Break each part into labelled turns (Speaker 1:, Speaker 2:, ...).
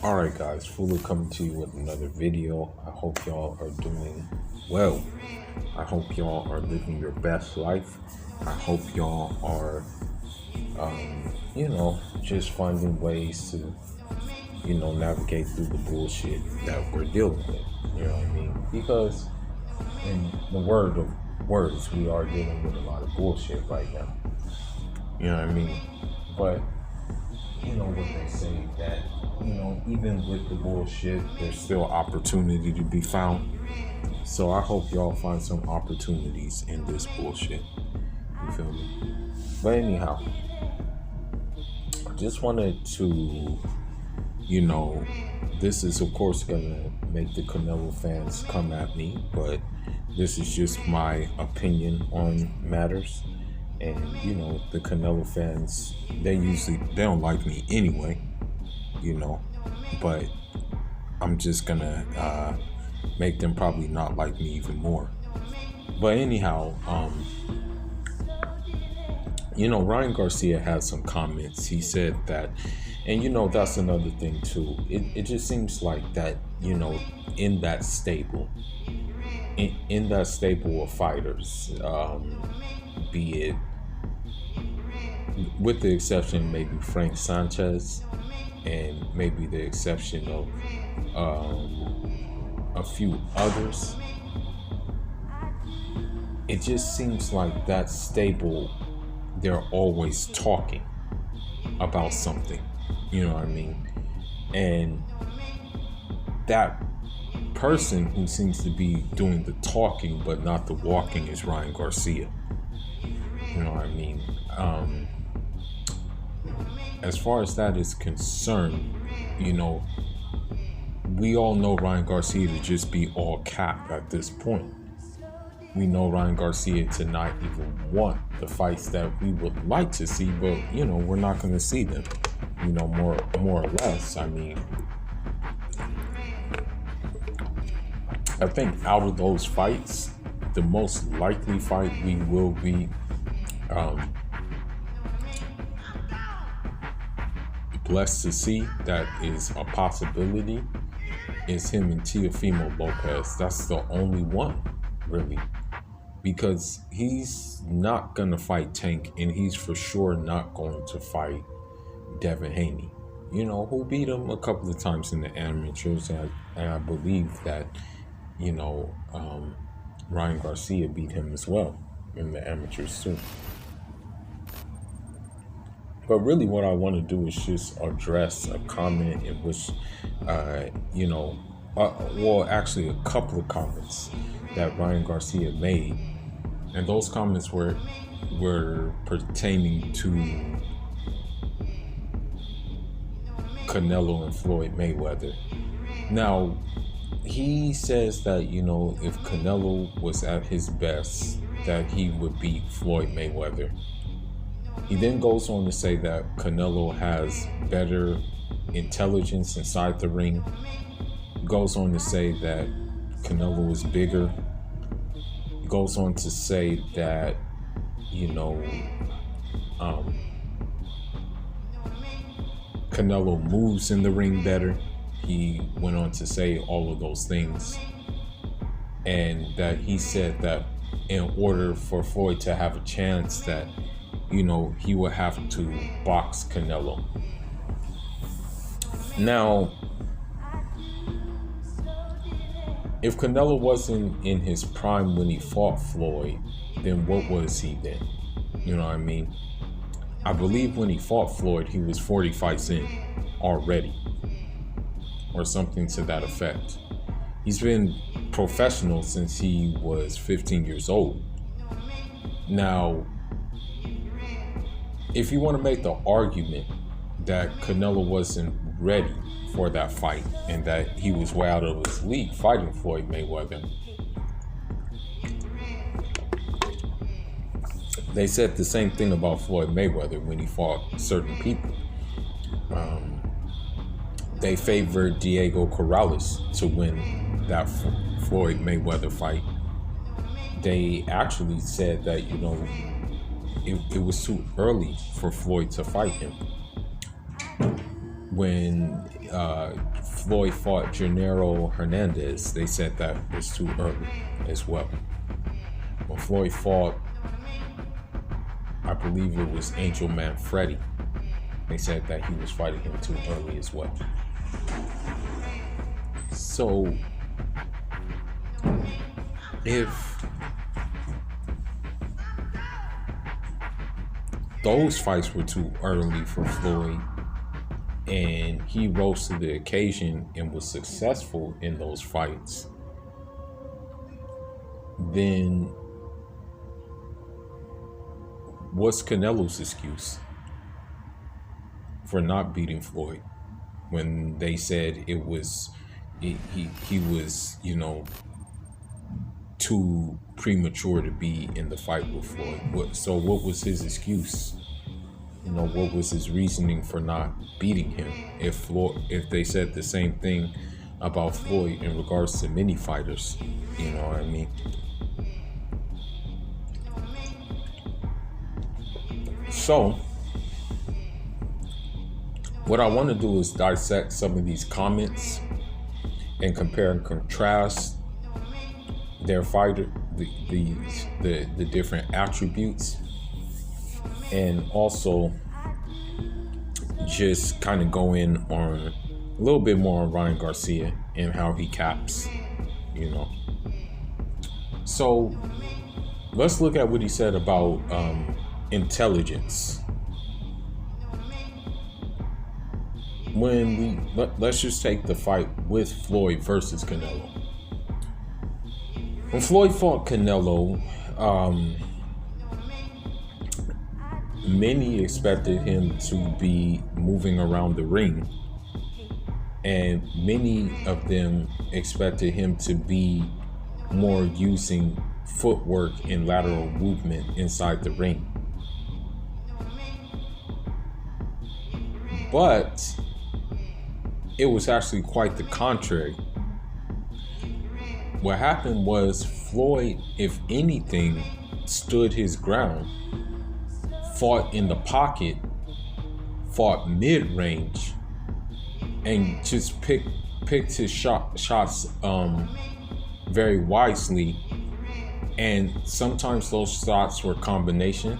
Speaker 1: Alright guys, fully coming to you with another video. I hope y'all are doing well. I hope y'all are living your best life. I hope y'all are, just finding ways to, navigate through the bullshit that we're dealing with. You know what I mean? Because in the word of words, we are dealing with a lot of bullshit right now. You know what I mean? But you know what they say that, even with the bullshit, there's still opportunity to be found. So I hope y'all find some opportunities in this bullshit. You feel me? But anyhow, I just wanted to, this is of course gonna make the Canelo fans come at me, but this is just my opinion on matters. And the Canelo fans, they don't like me anyway, but I'm just gonna make them probably not like me even more. But anyhow, Ryan Garcia had some comments. He said that, and that's another thing too. It just seems like that, in that stable, in that stable of fighters, be it, with the exception maybe Frank Sanchez, and maybe the exception of a few others, it just seems like that stable, they're always talking about something, you know what I mean? And that person who seems to be doing the talking but not the walking is Ryan Garcia. You know what I mean? As far as that is concerned, we all know Ryan Garcia to just be all cap at this point. We know Ryan Garcia to not even want the fights that we would like to see, but we're not going to see them. More or less. I mean, I think out of those fights, the most likely fight we will be blessed to see, that is a possibility, is him and Teofimo Lopez. That's the only one, really, because he's not gonna fight Tank, and he's for sure not going to fight Devin Haney, who beat him a couple of times in the amateurs, and I believe that Ryan Garcia beat him as well in the amateurs too. But really what I want to do is just address a comment in which, actually a couple of comments that Ryan Garcia made. And those comments were pertaining to Canelo and Floyd Mayweather. Now, he says that, if Canelo was at his best, that he would beat Floyd Mayweather. He then goes on to say that Canelo has better intelligence inside the ring. He goes on to say that Canelo is bigger. He goes on to say that, Canelo moves in the ring better. He went on to say all of those things. And that he said that in order for Floyd to have a chance, that he would have to box Canelo. Now, if Canelo wasn't in his prime when he fought Floyd, then what was he then? You know what I mean? I believe when he fought Floyd, he was 40 fights in already, or something to that effect. He's been professional since he was 15 years old. Now, if you want to make the argument that Canelo wasn't ready for that fight and that he was way out of his league fighting Floyd Mayweather, they said the same thing about Floyd Mayweather when he fought certain people. They favored Diego Corrales to win that Floyd Mayweather fight. They actually said that, it was too early for Floyd to fight him. when Floyd fought Gennaro Hernandez, they said that was too early as well. When Floyd fought, I believe it was Angel Manfredi, they said that he was fighting him too early as well. So if those fights were too early for Floyd and he rose to the occasion and was successful in those fights, then what's Canelo's excuse for not beating Floyd when they said he was, too premature to be in the fight with Floyd? So what was his excuse? What was his reasoning for not beating him? If they said the same thing about Floyd in regards to many fighters, you know what I mean? So what I want to do is dissect some of these comments and compare and contrast their fighter, the different attributes, and also just kind of go in on a little bit more on Ryan Garcia and how he caps, So let's look at what he said about intelligence. Let's just take the fight with Floyd versus Canelo. When Floyd fought Canelo, many expected him to be moving around the ring, and many of them expected him to be more using footwork and lateral movement inside the ring. But it was actually quite the contrary. What happened was Floyd, if anything, stood his ground, fought in the pocket, fought mid-range, and just picked his shots very wisely. And sometimes those shots were combination.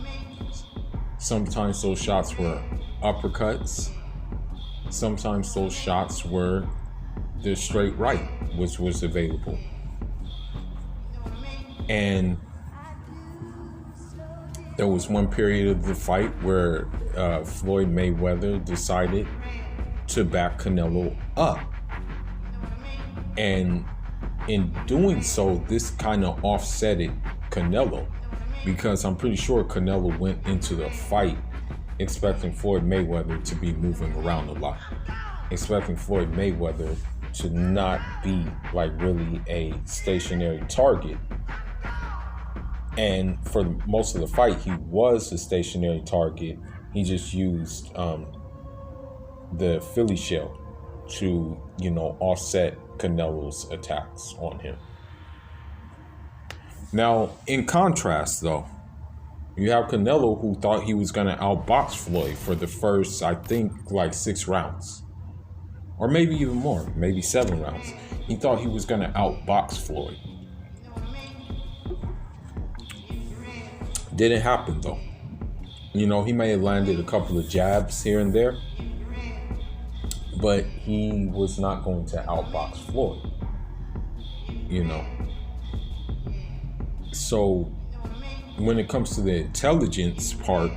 Speaker 1: Sometimes those shots were uppercuts. Sometimes those shots were the straight right, which was available. And there was one period of the fight where Floyd Mayweather decided to back Canelo up. And in doing so, this kind of offsetted Canelo, because I'm pretty sure Canelo went into the fight expecting Floyd Mayweather to be moving around a lot, expecting Floyd Mayweather to not be like really a stationary target. And for most of the fight, he was a stationary target. He just used the Philly shell to, offset Canelo's attacks on him. Now, in contrast, though, you have Canelo, who thought he was going to outbox Floyd for the first, I think, 6 rounds. Or maybe even more, maybe 7 rounds. He thought he was going to outbox Floyd. Didn't happen, though. He may have landed a couple of jabs here and there, but he was not going to outbox Floyd. So when it comes to the intelligence part,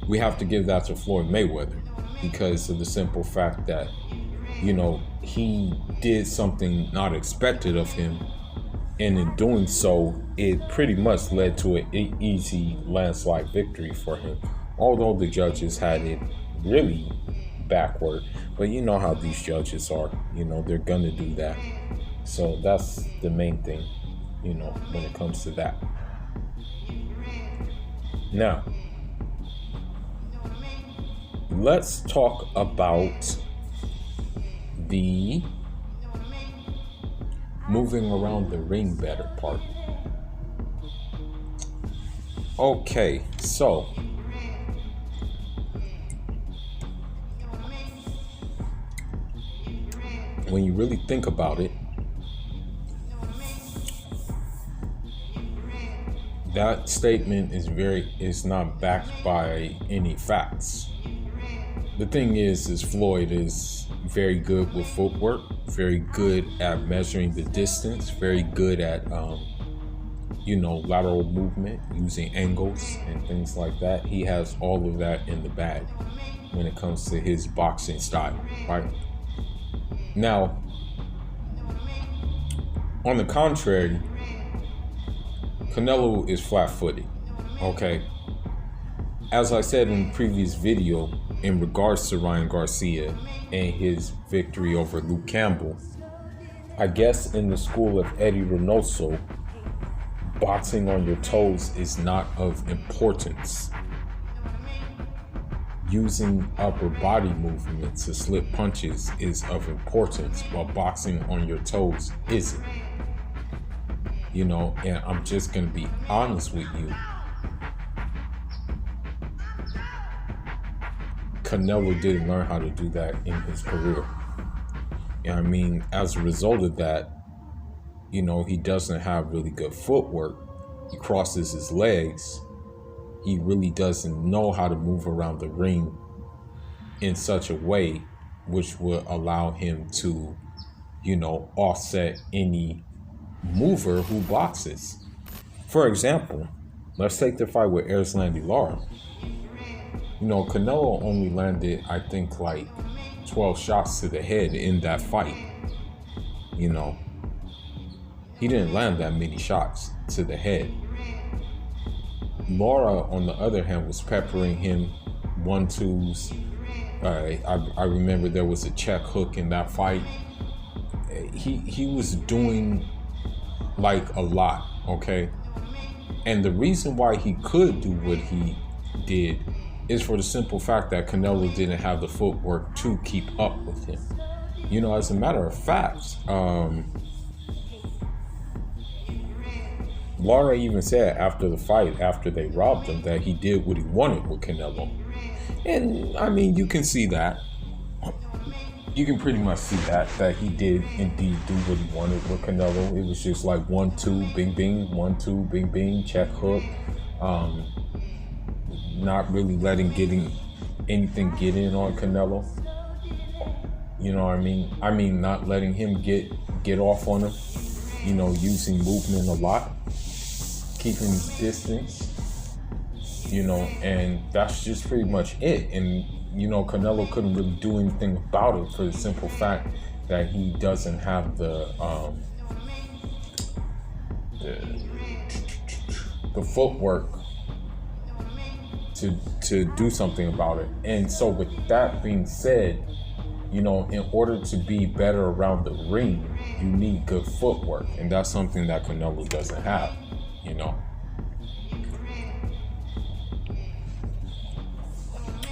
Speaker 1: we have to give that to Floyd Mayweather, because of the simple fact that, he did something not expected of him. And in doing so, it pretty much led to an easy landslide victory for him. Although the judges had it really backward. But you know how these judges are. They're going to do that. So that's the main thing, when it comes to that. Now, let's talk about the moving around the ring better part. Okay, so when you really think about it, that statement is not backed by any facts. The thing is Floyd is very good with footwork, very good at measuring the distance, very good at lateral movement, using angles and things like that. He has all of that in the bag when it comes to his boxing style, right? Now, on the contrary, Canelo is flat-footed, okay? As I said in the previous video, in regards to Ryan Garcia and his victory over Luke Campbell, I guess in the school of Eddie Reynoso, boxing on your toes is not of importance. Using upper body movement to slip punches is of importance, while boxing on your toes isn't. And I'm just gonna be honest with you. Canelo didn't learn how to do that in his career. As a result of that, he doesn't have really good footwork. He crosses his legs. He really doesn't know how to move around the ring in such a way which will allow him to, offset any mover who boxes. For example, let's take the fight with Erislandy Lara. Canelo only landed, I think, like 12 shots to the head in that fight. He didn't land that many shots to the head. Lara, on the other hand, was peppering him 1-2s. I remember there was a check hook in that fight. He was doing like a lot, okay? And the reason why he could do what he did is for the simple fact that Canelo didn't have the footwork to keep up with him. As a matter of fact, Lara even said after the fight, after they robbed him, that he did what he wanted with Canelo. And you can see that. You can pretty much see that he did indeed do what he wanted with Canelo. It was just like 1-2, bing, bing, 1-2, bing, bing, check hook. Not really letting anything get in on Canelo. You know what I mean? Not letting him get off on him. Using movement a lot, keeping distance. And that's just pretty much it. And Canelo couldn't really do anything about it for the simple fact that he doesn't have the footwork to do something about it. And so with that being said, in order to be better around the ring, you need good footwork. And that's something that Canelo doesn't have,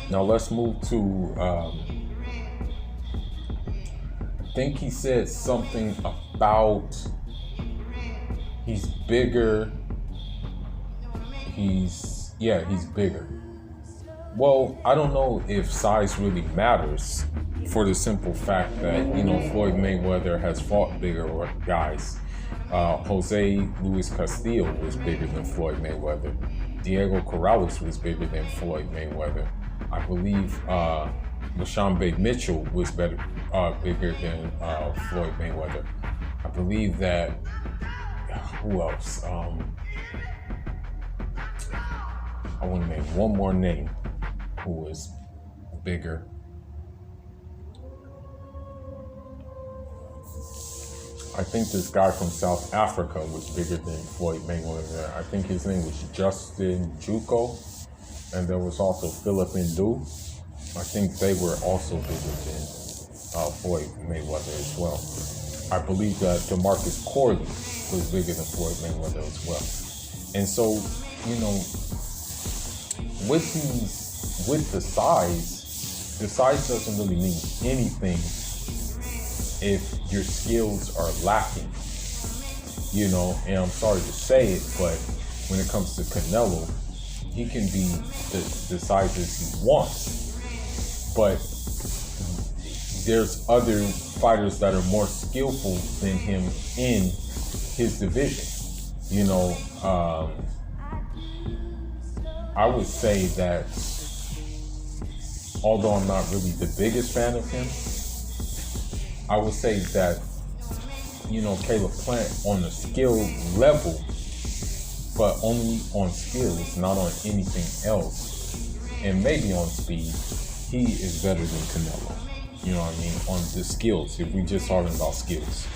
Speaker 1: Now let's move to, I think he said something about he's bigger. He's bigger. Well, I don't know if size really matters, for the simple fact that, Floyd Mayweather has fought bigger guys. Jose Luis Castillo was bigger than Floyd Mayweather. Diego Corrales was bigger than Floyd Mayweather. I believe Mashambe Mitchell was bigger than Floyd Mayweather. I believe that, who else? I want to name one more name who was bigger. I think this guy from South Africa was bigger than Floyd Mayweather. I think his name was Justin Juco. And there was also Philip Ndu. I think they were also bigger than Floyd Mayweather as well. I believe that DeMarcus Corley was bigger than Floyd Mayweather as well. And so, with the size doesn't really mean anything if your skills are lacking, and I'm sorry to say it, but when it comes to Canelo, he can be the sizes he wants, but there's other fighters that are more skillful than him in his division. You know, I would say that although I'm not really the biggest fan of him, I would say that, you know, Caleb Plant on the skill level, but only on skills, not on anything else, and maybe on speed, he is better than Canelo. You know what I mean? On the skills, if we just talking about skills.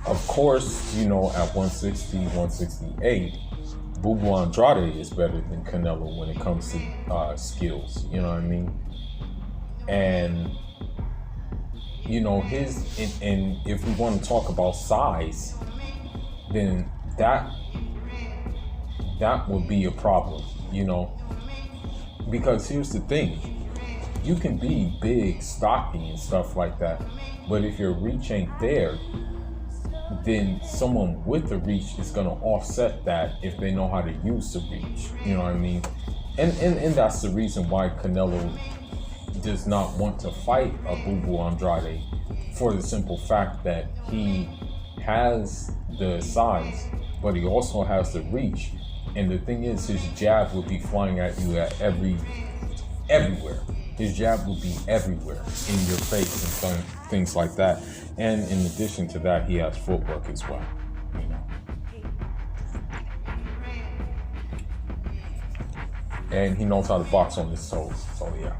Speaker 1: Of course, you know, at 160, 168, Boo Boo Andrade is better than Canelo when it comes to skills. You know what I mean? And you know, and if we want to talk about size, then that would be a problem, you know, because here's the thing, you can be big, stocky and stuff like that, but if your reach ain't there, then someone with the reach is going to offset that if they know how to use the reach, you know what I mean? And that's the reason why Canelo does not want to fight a Boo Boo Andrade, for the simple fact that he has the size, but he also has the reach. And the thing is, his jab would be flying at you at everywhere. His jab would be everywhere in your face and things like that. And in addition to that, he has footwork as well, you know. And he knows how to box on his toes, so yeah.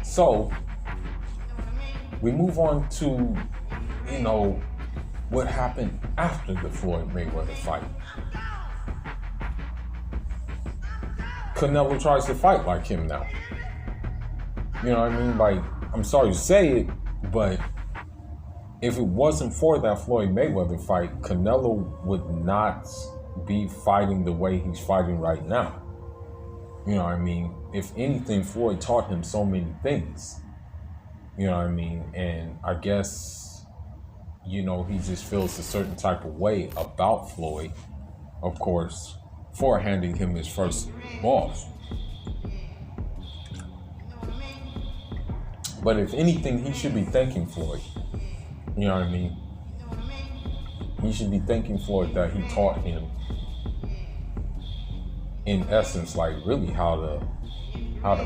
Speaker 1: So we move on to, you know, what happened after the Floyd Mayweather fight. Canelo tries to fight like him now. You know what I mean? Like, I'm sorry to say it, but if it wasn't for that Floyd Mayweather fight, Canelo would not be fighting the way he's fighting right now. You know what I mean? If anything, Floyd taught him so many things. You know what I mean? And I guess, you know, he just feels a certain type of way about Floyd, of course, for handing him his first loss. But if anything, he should be thanking Floyd. You know what I mean? He should be thanking Floyd that he taught him, in essence, like really how to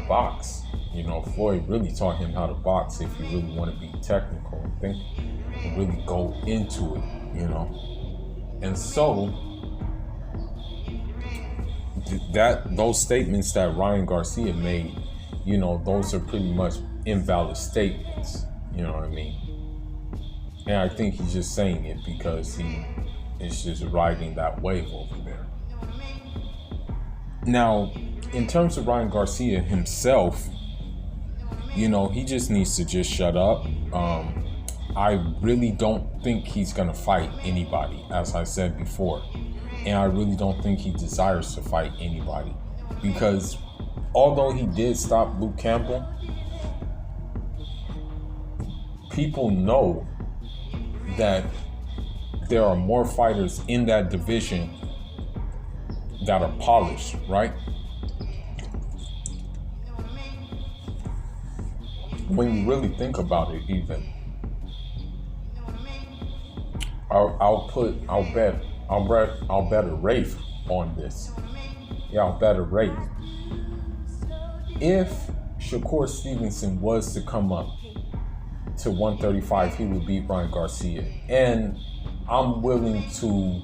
Speaker 1: box. You know, Floyd really taught him how to box if you really want to be technical and think and really go into it, you know. And so those statements that Ryan Garcia made, you know, those are pretty much invalid statements, you know what I mean? And I think he's just saying it because he is just riding that wave over there. Now, in terms of Ryan Garcia himself, you know, he just needs to just shut up. I really don't think he's gonna fight anybody, as I said before. And I really don't think he desires to fight anybody, because although he did stop Luke Campbell, people know that there are more fighters in that division that are polished, right? When you really think about it, even, I'll bet a Rafe on this. Yeah, I'll bet a Rafe. If Shakur Stevenson was to come up to 135, he would beat Ryan Garcia. And I'm willing to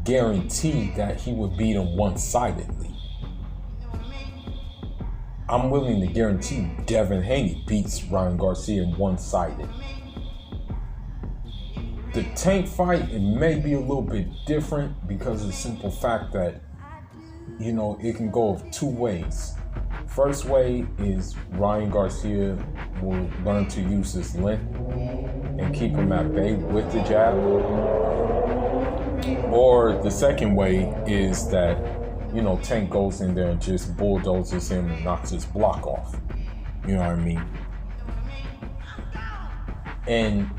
Speaker 1: guarantee that he would beat him one-sidedly. I'm willing to guarantee Devin Haney beats Ryan Garcia one-sided. The Tank fight, it may be a little bit different because of the simple fact that, you know, it can go two ways. First way is Ryan Garcia will learn to use his length and keep him at bay with the jab. Or the second way is that, you know, Tank goes in there and just bulldozes him and knocks his block off. You know what I mean? And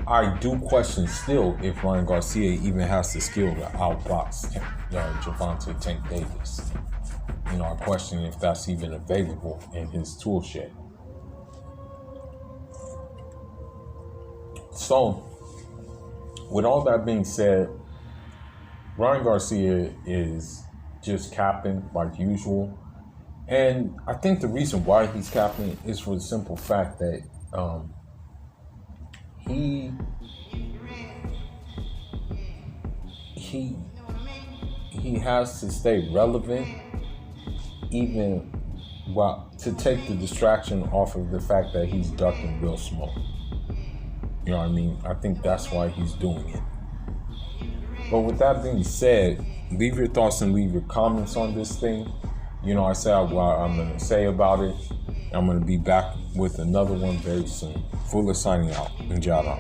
Speaker 1: I do question still if Ryan Garcia even has the skill to outbox Gervonta Tank Davis. I question if that's even available in his tool shed. So, with all that being said, Ryan Garcia is just capping like usual. And I think the reason why he's capping is for the simple fact that he has to stay relevant, even while to take the distraction off of the fact that he's ducking real smoke. You know what I mean? I think that's why he's doing it. But with that being said, leave your thoughts and leave your comments on this thing. I said what I'm going to say about it. I'm going to be back with another one very soon. Fuller signing out. And shout out.